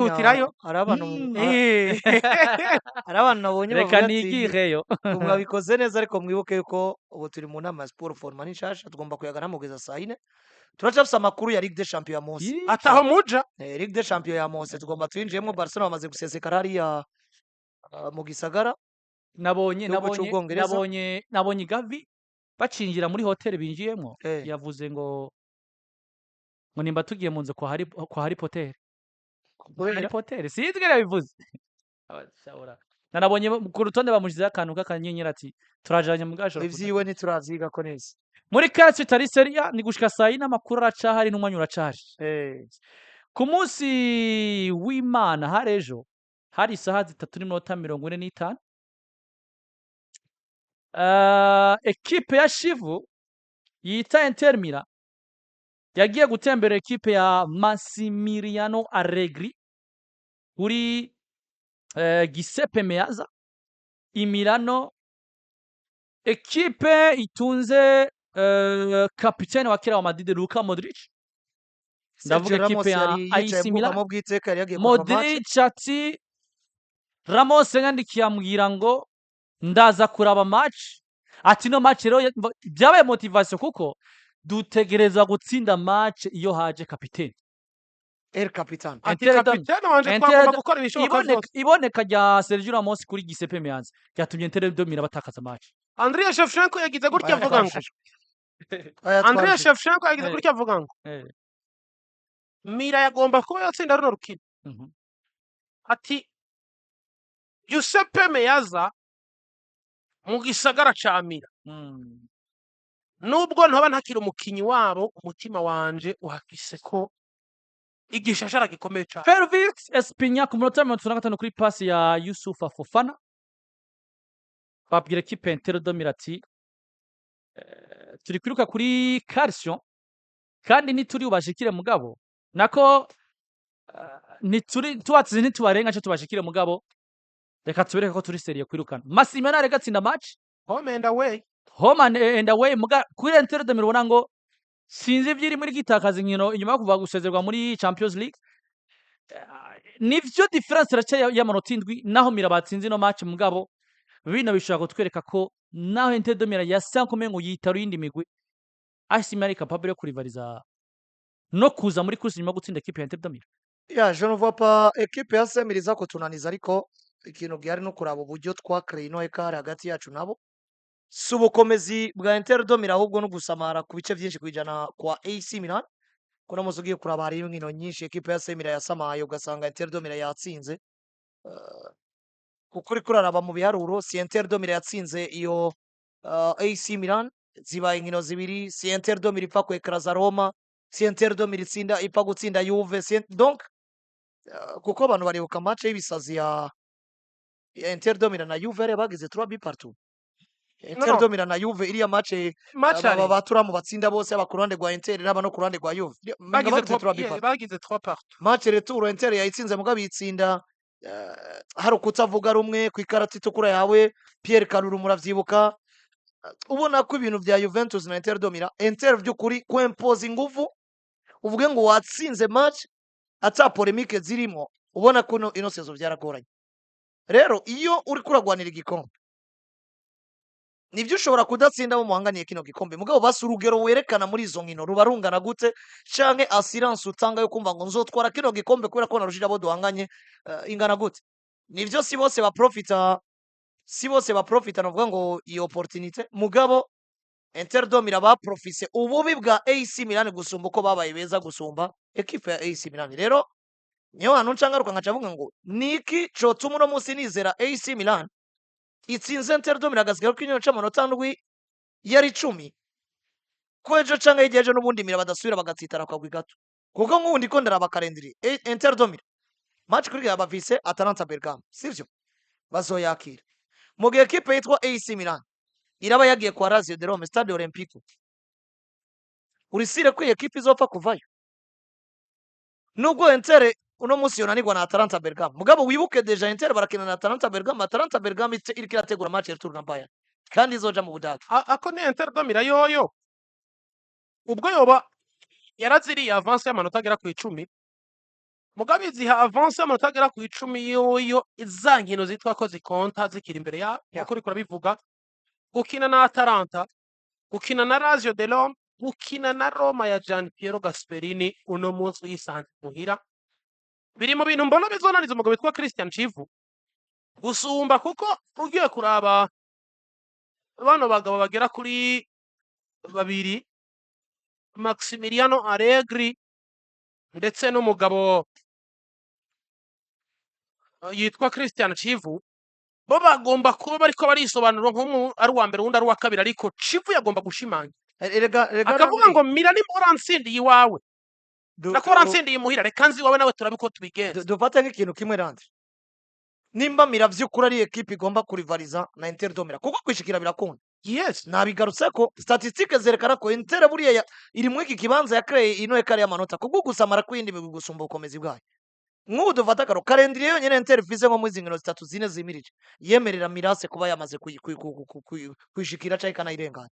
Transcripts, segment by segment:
kwihutirayo hari abantu eh hari abantu nabonye reka bavuga ati nigireyo ngo mwabikoze neza ariko mwibuke yuko ubu turi mu nama ya siporo foroma n'inshasha tugomba kuyagana mugeza saa yine turacafise amakuru ya Ligue des Champions ya Mose ataho muja Ligue des Champions ya Mose tugomba twinjiyemo Barcelona bamaze gusesekara hariya mu gisagara nabonye igihugu nabonye c'Ubwongereza. nabonye Gavi bacinjira muri hoteli binjiyemo Eh. yavuze ngo nimba tugiye mu nzu kwa Harry Potter Harry Potter sinzi yabivuze abashobora nanabonye ku rutonde bamushizeho akantu k'akanyenyeri ati turajanye mu gashoro ivyiwe ntituravyiga ko neza muri kasi tari Serie ni gushika saa yine amakuru aracahari n'umwanya uracahari ku munsi w'Imana hari ejo hari isaha 3:45 ekipe ya Shivu yita Inter Milan yagiye gutembera ekipe ya Massimiliano Allegri uri Giuseppe Meazza i Milano ekipe itunze kapiteni wa kera wa Madrid Luka Modric ndavuga ekipe ya AC Milan Modric ati Ramos yandikiye ambwira ngo ndaza kuraba match ati no match rero byabaye motivation kuko dutegereza gutsinda match iyo haje kapiteni Capitan ati kapiteni wanje twagomba gukora ibishoboka byose iboneka rya Sergio Ramos kuri Giuseppe Meazza ryatumye Inter domina batakaza match Andrea Shevchenko yagize gutya avuga ngo Andrea Shevchenko yagize gutya avuga ngo Mira yagomba kuba yatsinda runo rukino ati Giuseppe Meazza mu gisagara ca Mira nubwo ntaba ntakiri umukinyi wabo umutima wanje uhafise ko igishashara gikomeye cyane Felix Espinha ku munota 35 kuri pasi ya Yusufa Fofana babwira ekipe Inter domina ati turi kwiruka kuri calcium kandi nituri ubashikire mugabo nako nituri tubatse ntitubarenga cyo tubashikire mugabo reka tubereke ko turi Serie kwirukana Massimiliano arega tsinda match home and away muga kuri Inter domina ubona ngo sinzi ivyiri muri gitakaza inkino inyuma yo kuva gusezerwa muri Champions League nivyo difference racha y'amanota 7 naho Mira batsinze no match mugabo bino bishobora kutwereka ko naho Inter domina yasankomeye ngo yitaru yindi migwi AC Milan capable yo kurivaliza no kuza muri course nyuma gutsinda equipe ya Inter domina je ne vois pas equipe ya AC Milan kutunaniza ariko ikintu gihari no kuraba uburyo twakre ino ekare hagati yacu nabo si ubukomezi bwa Inter domina ahubwo no gusamara ku bice byinshi kwijana kwa AC Milan kuna muzi ugiye kuraba hari inkino nyinshi equipe ya AC Milan yasamaye ugasanga Inter domina yatsinze kukuri kuraraba mu biharuro si Inter domina yatsinze iyo AC Milan zibaye inkino zibiri si Inter domina ipfa kwekraza Roma si Inter domina itsinda ipfa gutsinda Juve donc kuko abantu baribuka match y'ibisazi ya Inter domina na Juve bagize 3 partout Inter domina na Juve iriya match baturamo batsinda bose aba kurande gwa Inter n'aba no kurande gwa Juve bagize 3 partout match retour Inter yayitsinze mugabo yitsinda hari ukutavuga rumwe ku ikarata itukura yawe Pierre Karuru muravyibuka ubona ko ibintu vya Juventus na Inter domina Inter vy'ukuri kwempoza inguvu uvuge ngo watsinze match ata polemique zirimo ubona ko ino sezo vyaragoranye rero iyo uri kuragwanira igikombe nivyo ushobora kudatsinda mu muhanganiye kino gikombe mugabo basi urugero werekana muri izo nkino rubarungana gute canke assurance utanga yo kumva ngo nzotwara kino gikombe kubera ko narushira abo duhanganye ingana gute nivyo si bose baprofita navuga ngo iyo opportunité mugabo Inter domina baprofise ububi bwa AC Milan gusumba uko babaye beza gusumba equipe ya AC Milan rero niyo hantu ncangaruka nkacavuga ngo niki cotuma uno musi nizera AC Milan itsinze Inter domina gasigara ko inyuma c'amanota ndwi yari 10 ko ejo canke yegeje n'ubundi Mira badasubira bagatsitara kwa gato kuko nk'undi ko ndaraba calendrier Inter domina match kuri ya bavise Atalanta Bergamo sivyo bazoyakira mu gihe equipe yitwa AC Milan iraba yagiye kwa Lazio de Rome Stade Olimpico urisire ko equipe izopfa kuvayo nubwo Inter uno musi yonanirwa na Atalanta Bergamo mugabo wibuke deja Inter barakina na Atalanta Bergamo iriko irategura match retour na Bayern kandi izoja mu Budage ako ni Inter domina yoyo ubwo yoba yaraziriye avance y'amanota agera ku 10 mugabe iziha avance y'amanota agera ku 10 yoyo za nkino zitwa ko zikonta zikiri imbere ya nkuko uriko urabivuga gukina na Atalanta gukina na Lazio de Rome gukina na Roma ya Gian Piero Gasperini uno munsi yisanze muhira biri mu bintu mbona bizonaniza umugabo witwa Christian Chivu gusumba kuko ugiye kuraba bano bagabo bagera kuri babiri Maximiliano Allegri ndetse n'umugabo yitwa Christian Chivu bo bagomba kuba bariko barisobanura nk'umu ari uwa mbere wundi ari uwa kabiri ariko Chivu yagomba gushimanga akavuga ngo Milan ni ntsindiye iwawe nakora ntsindiye imuhira reka nzi iwawe nawe turabiko tubigenza dufate nk'ikintu kimwe Landry nimba Mira vy'ukuri ari equipe igomba kurivaliza na Inter do Milan kuko kwishikira birakunda yes nabigarutse ko statistique zerekana ko Inter buriya iri mu iki kibanza ya crée ino ekari y'amanota kubwo gusamara kwindi bigusumba ukomezi bwayo nk'ubu dufata karo calendrier yonyene Inter ifize nko muri zingino 3 zine zimirije yemerera Mirase kuba yamaze kwishikira cyangwa ikanayirengana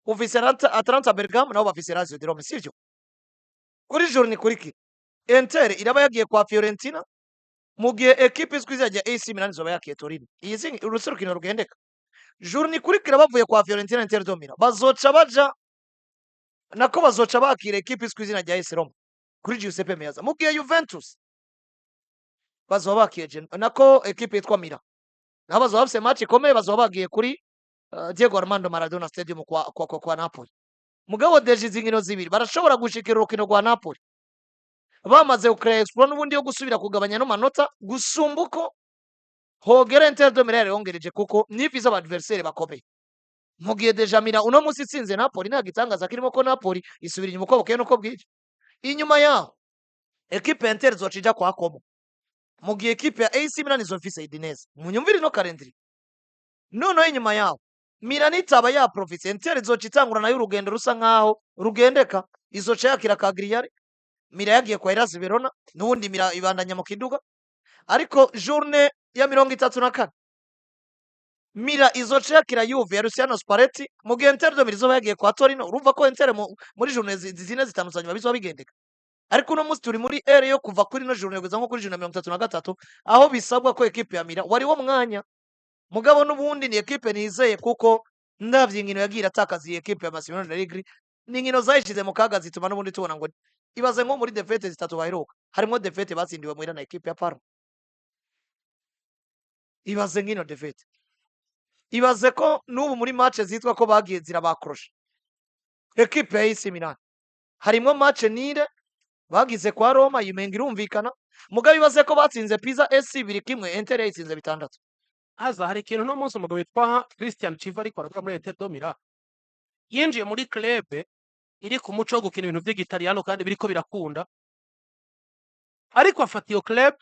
ufise Atalanta Bergamo nabo bafise Lazio de Rome sivyo kuri journée kuri ki Inter iraba yagiye kwa Fiorentina mu gihe equipe izwi ya AC Milan izoba yakiye Torino iyi uruserukino rugendeka journée kuri kira bavuye kwa Fiorentina Inter do Milan bazoca bakira equipe izwi izina rya AS Roma kuri Giuseppe Meazza mu gihe Juventus bazoba bakiye nako equipe yitwa Milan nabo bazoba bafise match ikomeye bazoba bagiye kuri Diego Armando Maradona Stadium kwa Napoli mugabo deje izingino zibiri barashobora gushikira urukino rwa Napoli bamaze gukrea explore n'ubundi yo gusubira kugabanya no manota gusumba uko hogera Inter do Milan yongereje kuko nifiza abadversaire bakomeye mu gihe deja Milan uno munsi itsinze Napoli nta gitangaza kirimo ko Napoli isubira inyuma uko bukeye nuko bwije inyuma yaho equipe ya Inter zocija kwa Como mu gihe equipe ya AC Milan izofise Udinese munyumvire no calendrier noneho inyuma yaho Milan itaba ya profite Inter izoca itangura nayo urugendo rusa nkaho rugendeka izoca yakira Cagliari Milan yagiye kwa Hellas Verona n'ubundi Milan ibandanya mu kiduga ariko journée ya 34 Milan izoca yakira Juve ya Luciano Spalletti mu gihe Inter do Milan izoba yagiye kwa Torino urumva ko Inter muri journée zine zitandukanye bizoba bigendeka ariko uno munsi turi muri ere yo kuva kuri no journée kugeza nko kuri journée 33 aho bisabwa ko equipe ya Milan wari wo mwanya mugabo n'ubundi ni equipe nizeye kuko ndavye inkino yagira atakaza equipe ya Massimiliano Allegri ni inkino zayishize mu kaga zituma n'ubundi tubona ngo ibaze nko muri defete zitatu baheruka harimo defete batsindiwe muhira na equipe ya Parma ibaze ngino defete ibaze ko n'ubu muri match zitwa ko bagiye zirabakrosha equipe ya AC Milan harimo match nire bagize kwa Roma yimenga irumvikana mugabo ibaze ko batsinze Pisa SC 2-1 Inter yatsinze 6 haza hari ikintu no munsi umugabo witwa Christian Chiva ariko arakora muri Inter do Milan yinjiye muri club iri ku muco wo gukina ibintu by'igitaliyano kandi biriko birakunda ariko afata iyo club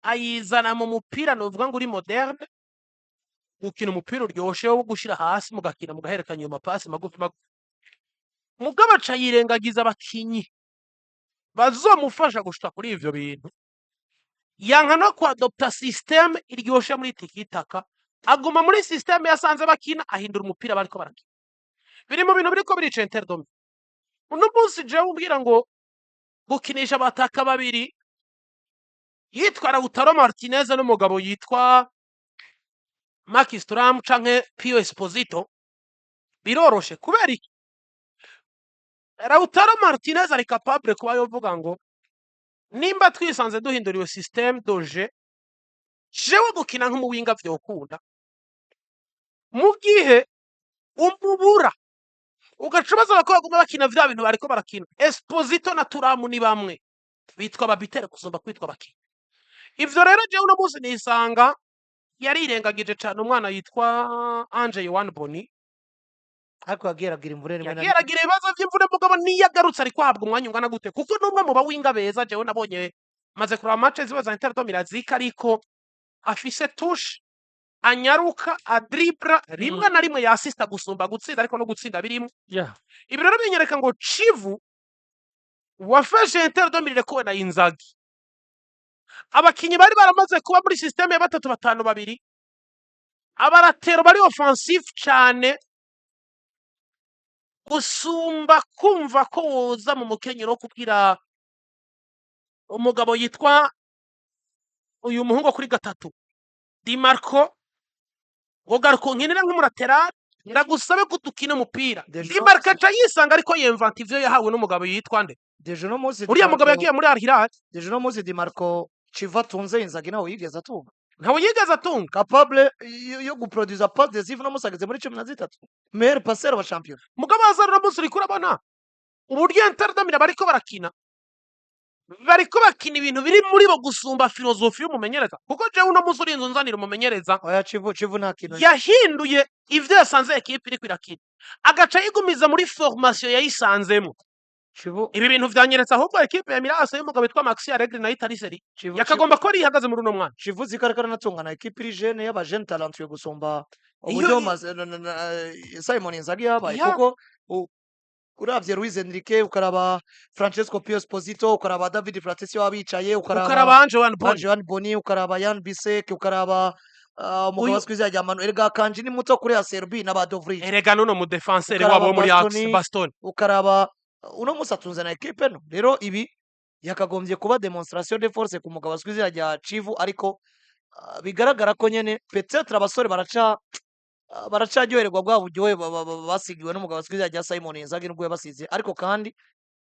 ayizana mu mupira novuga ngo uri moderne gukina umupira uryoshe wo gushira hasi mugakina mugaherekanya iyo mapasi magufi mugabo aca yirengagiza abakinyi bazomufasha gushika kuri ivyo bintu yanka no kuadopta system iryoshe muri tikitaka aguma muri system yasanze bakina ahindura umupira bariko barakina biri mu bintu biriko birica Inter do Milan uno munsi je umbwira ngo gukinisha abataka babiri yitwa Lautaro Martinez n'umugabo yitwa Marcus Thuram canke Pio Esposito biroroshe kubera iki Lautaro Martinez ari capable kuba yovuga ngo nimba twisanze duhinduriwe system doje jewe gukina nk'umuwinga vyokunda mu gihe umubura ugacubaza bakoguma bakina vya bintu bariko barakina Esposito na Thuram ni bamwe bitwa babitere kusumba kwitwa bakina ivyo rero jewe uno munsi nisanga yarirengagije cyane umwana yitwa Ange Yohan Boni ariko yageragira imvure rimwe yageragira ibibazo by'imvure mugabo niyagarutse ari kwahabwa umwanya ungana gute kuko numwe mu bawinga beza jewe nabonye maze kuraba match ziba za Inter do Milan zika ariko afise touche anyaruka adribra rimwe na rimwe yasista gusumba gutsinda ariko no gutsinda birimo ibi rero binyereka ngo Chivu wafashe Inter do Milan ko na Inzaghi abakinyi bari baramaze kuba muri system ya 3-5-2 abaratero bari offensive cyane gusumba kumva ko woza mu mukenyero kubwira umugabo yitwa uyu muhungu kuri gatatu Di Marco ngo garuka nkinira nk'umuraterari ndagusabe ko dukina umupira Di Marco aca yisanga ariko yemvanta ivyo yahawe n'umugabo yitwa nde uriya mugabo yagiye muri Al Hilal deje no muzi Di Marco Chiva tunze inzagi nawe yigeze atunga ntawe yigeze atunga capable yo guproduza pass decisive no musageze muri 13 meilleur passeur wa champion mugabo azarura musuri kurabona uburyo Inter de Milan bariko barakina ibintu biri muri bo gusumba filozofi y'umumenyereza kuko jewe uno musi urinze unzanira umumenyereza oya Chivu nta kintu yahinduye ivyo yasanze ekipe iriko irakina agaca yigumiza muri formation yayisanzemo Chivu ibi bintu vyanyeretse ahubwo ekipe ya Milan y'umugabo witwa Maxi Allegri nayo itari Serie yakagomba ko ari ihagaze muri uno mwana Chivu zikarakara natungana ekipe iri jeune y'aba jeune talentueux gusumba uburyo Simon Inzaghi yabaye kuko uravye Luis Enrique ukaraba Francesco Pio Esposito ukaraba David Fratesio wabicaye ukaraba Ange Boni ukaraba Jan Bisek ukaraba umugabo skwiza ya Manuel Gakanji ni muto kuri ya Serbie n'abadovri erega nuno mu defenseur wabo muri Baston ukaraba uno musatunze na equipe no rero ibi yakagombye kuba demonstration de force ku mugabo skwiza ya Chivu ariko bigaragara ko nyene peut-être abasore baracaryoherwa bwa buryohe basigiwe n'umugabo skwiza ya Simon Inzaghi n'ubwo yabasize ariko kandi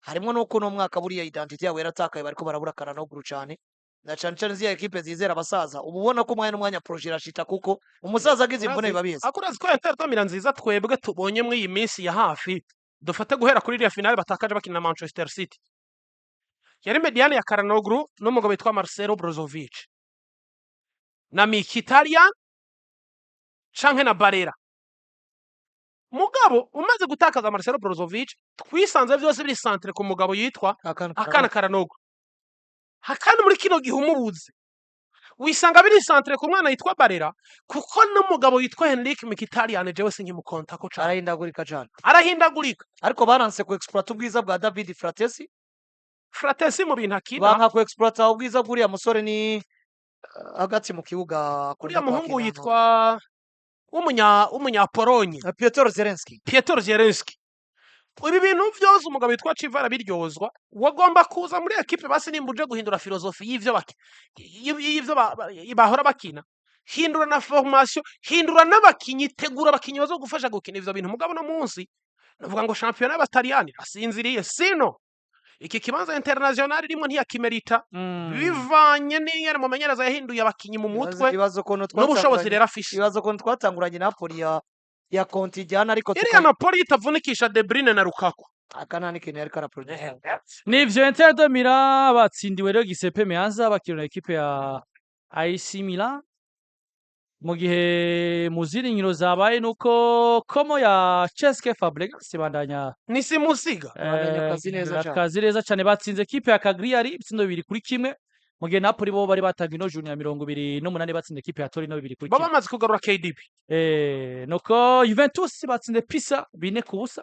harimo nuko no mwaka buriya identity yawe yaratakaye bariko baraburakana no guru cyane na cyane cyane ziya equipe zizera abasaza ubona ko umwanya projet irashita kuko umusaza agize imvune bibabizi akurazi ko Inter de Milan nziza twebwe tubonye muri iyi minsi ya hafi dufate guhera kuri iriya finale batakaje bakina na Manchester City yari mediane ya Karanoglu n'umugabo witwa Marcelo Brozovic na Mkhitaryan canke na Barella mugabo umaze gutakaza Marcelo Brozovic twisanze byose biri centre ku mugabo yitwa Akana Karanoglu hakana muri kino gihe umubuze wisanga biri centre ku mwana yitwa Barella kuko n'umugabo yitwa Henrik Mkhitaryan jewe sinkimukonta ko cyane arahindagurika ariko baranse ku exploit ubwiza bwa David Fratesi mu bintu akina banka ku exploit ubwiza bw'uriya musore ni hagati mu kibuga kuriya muhungu yitwa umunya Polonye Piotr Zielinski ibi bintu byose umugabo witwa Chiva arabiryozwa wagomba kuza muri equipe basi nimbuje guhindura filozofi y'ivyo bahora bakina hindura na formation hindura n'abakinyi tegura abakinyi bazo gufasha gukina ivyo bintu mugabo no munsi navuga ngo championnat y'abataliyani asinziriye sino iki kibanza international rimwe ntiyakimerita bivanye n'ingene mumenyereza yahinduye abakinyi mu mutwe n'ubushobozi rero afishe ibibazo ko twatanguranye Napoli ya Contigiana ariko iriya Napoli itavunikisha De Bruyne na Lukaku akana ni kintu yariko araproduce nivyo Inter de Milan batsindiwe rero Giuseppe Meazza bakina na equipe ya AC Milan mu gihe muziri nkino zabaye nuko komo ya Cesc Fabregas bandanya nisimusiga akazi neza cyane batsinze equipe ya Cagliari ibitsindo 2-1 mu gihe Napoli bo bari batanga ino junior 28 batsinze equipe ya Torino 2-1 baba bamaze kugarura KDB nuko Juventus batsinze Pisa 4-0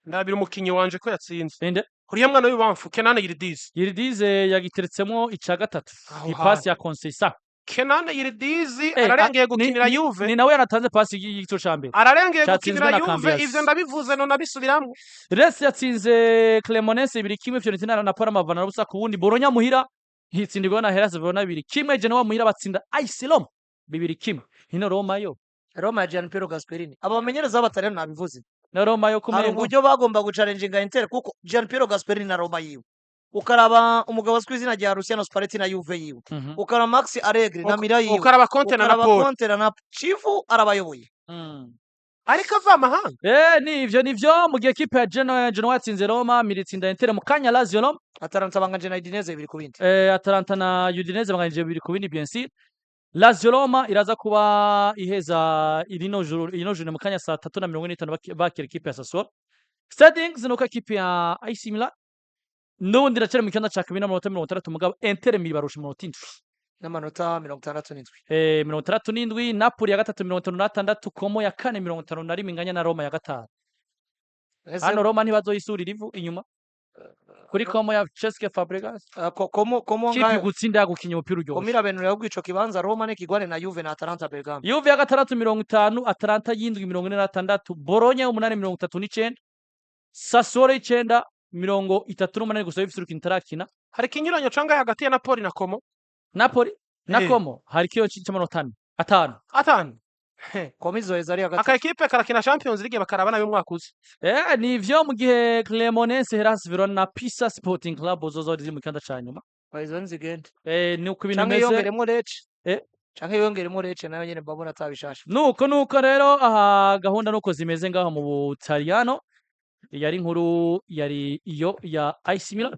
ndabira umukinyi wanje ko yatsinze ende kuriya mwana w'ibamfu Kenan Yildiz yagiteretsemo ica gatatu ipasi ya Conceição Kenan Yildiz ararengeye gukinira Juve ni nawe yanatanze pasi y'igito cambere ararengeye gukinira Juve ivyo ndabivuze no nabisubiramwe Resi yatsinze Cremonese 2-1 Fiorentina na Parma bavana busa ku wundi Bologna muhira hitsindirwa na Hellas Verona 2-1 Genoa muhira batsinda AS Roma 2-1 hino Roma ya Gianpiero Gasperini abamenyereza b'abataliyani nabivuze na Roma yo kumenya uburyo bagomba gucalenginga Inter kuko Gianpiero Gasperini na Roma yiwe ukaraba umugabo azwi izina rya Luciano Spalletti na Juve yiwe ukaraba Maxi Allegri na Milan yiwe ukaraba Conte na Napoli Chivu arabayoboye ariko ava amahanga nivyo mu gihe equipe ya Genoa yatsinze Roma miritsinda Inter mu kanya Lazio Roma Atalanta banganje na Udinese 2-2 Atalanta na Udinese banganje 2-2 bien sûr Lazio Roma iraza kuba iheza ino juru mu kanya saa 3:45 bakira equipe ya Sassuolo Standings nuko equipe ya AC Milan nundi iracari mu kibanza ca kabiri n'amanota 60 mugabo Inter barusha amanota 7 n'amanota 67 67 Napoli ya gatatu 56 Como ya kane 51 inganya na Roma ya gatanu hano Roma ntibazoyisurira ivu inyuma kuri Como ya Cesc Fabregas Como kipi gutsinda yagukinya umupira uryo komira bentu yagwico kibanza Roma ne kigwane na Juve na Atalanta Bergamo Juve ya gatandatu 50 Atalanta y'indwi 46 Bologna 839 Sassuolo 9 38 gusa bifite urukino tarakina hari ikinyuranyo cangahe hagati ya Napoli na Como Napoli na Eh. Como hari ikiyo cy'amanota atanu atanu Como izoheza ari hagati aka ekipe karakina Champions League bakaraba nayo umwaka uza nivyo mu gihe Cremonese Hellas Verona na Pisa Sporting Club zozo ziri mu kanda ca nyuma izo nzigende ni uko ibintu canke bimeze yongeremo Lecce Eh. canke yongeremo Lecce nayo nyene mbabona atabishasha nuko rero aha gahunda nuko zimeze ngaho mu Butaliyano yari inkuru yari iyo ya AC Milan